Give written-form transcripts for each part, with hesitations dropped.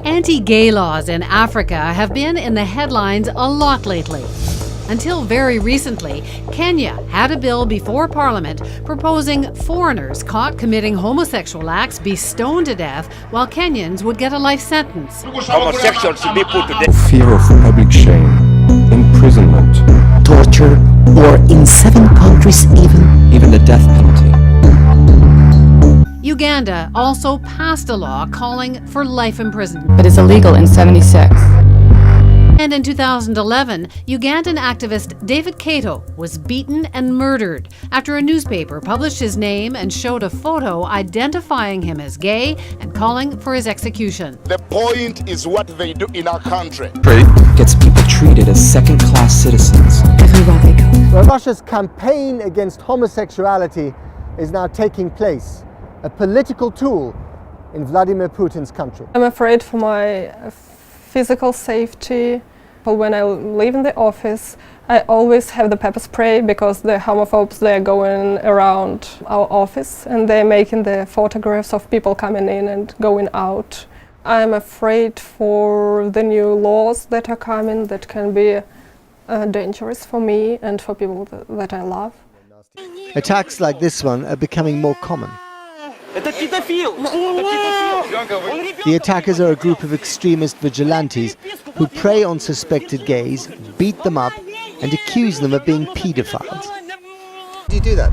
Anti-gay laws in Africa have been in the headlines a lot lately. Until very recently, Kenya had a bill before Parliament proposing foreigners caught committing homosexual acts be stoned to death, while Kenyans would get a life sentence. Homosexuals should be put to death. Fear of public shame, imprisonment, torture, or in 7 countries even the death penalty. Uganda also passed a law calling for life imprisonment. But it's illegal in 76. And in 2011, Ugandan activist David Kato was beaten and murdered after a newspaper published his name and showed a photo identifying him as gay and calling for his execution. The point is what they do in our country. Gets people treated as second-class citizens. Everywhere they go. Well, Russia's campaign against homosexuality is now taking place, a political tool in Vladimir Putin's country. I'm afraid for my physical safety. When I leave in the office, I always have the pepper spray because the homophobes, they're going around our office and they're making the photographs of people coming in and going out. I'm afraid for the new laws that are coming that can be dangerous for me and for people that I love. Attacks like this one are becoming more common. The attackers are a group of extremist vigilantes who prey on suspected gays, beat them up, and accuse them of being pedophiles. Do you do that?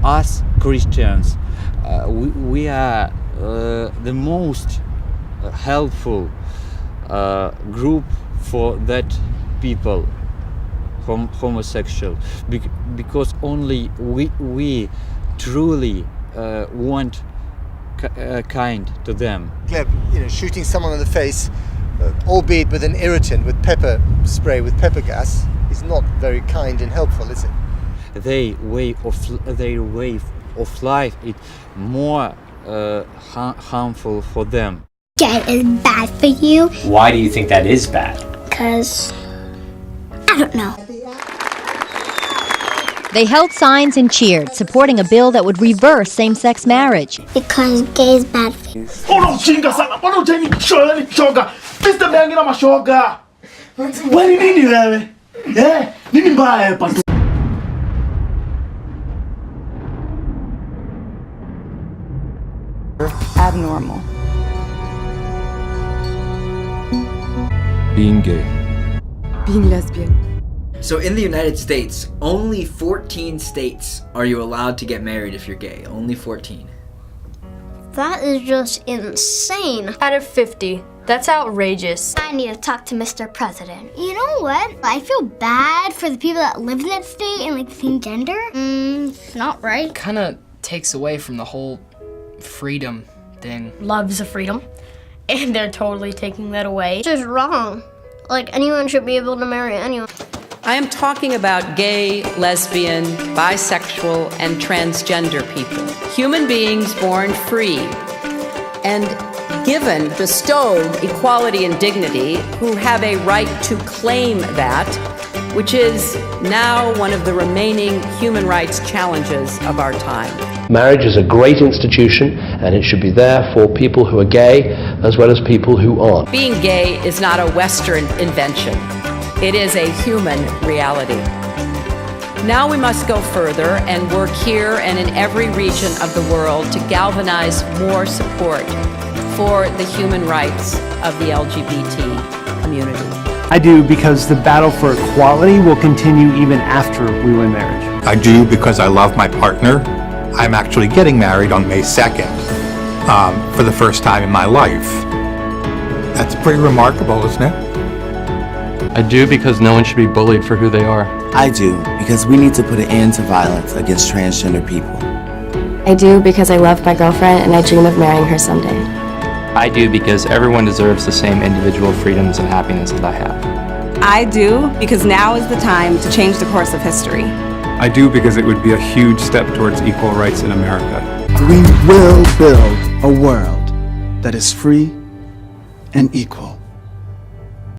Us Christians, we are the most helpful group for that people, homosexual, because only we truly want kind to them. Shooting someone in the face, albeit with an irritant, with pepper spray, with pepper gas, is not very kind and helpful, is it? Their way of life is more harmful for them. Gay is bad for you. Why do you think that is bad? Because I don't know. They held signs and cheered, supporting a bill that would reverse same-sex marriage. Because gay is bad for you. Abnormal. Being gay. Being lesbian. So in the United States, only 14 states are you allowed to get married if you're gay. Only 14. That is just insane. Out of 50. That's outrageous. I need to talk to Mr. President. You know what? I feel bad for the people that live in that state and like think gender. It's not right. Kinda takes away from the whole freedom thing. Love's a freedom, and they're totally taking that away. It's just wrong. Like, anyone should be able to marry anyone. I am talking about gay, lesbian, bisexual, and transgender people. Human beings born free and given, bestowed equality and dignity, who have a right to claim that, which is now one of the remaining human rights challenges of our time. Marriage is a great institution, and it should be there for people who are gay as well as people who aren't. Being gay is not a Western invention. It is a human reality. Now we must go further and work here and in every region of the world to galvanize more support for the human rights of the LGBT community. I do because the battle for equality will continue even after we win marriage. I do because I love my partner. I'm actually getting married on May 2nd for the first time in my life. That's pretty remarkable, isn't it? I do because no one should be bullied for who they are. I do because we need to put an end to violence against transgender people. I do because I love my girlfriend and I dream of marrying her someday. I do because everyone deserves the same individual freedoms and happiness that I have. I do because now is the time to change the course of history. I do because it would be a huge step towards equal rights in America. We will build a world that is free and equal.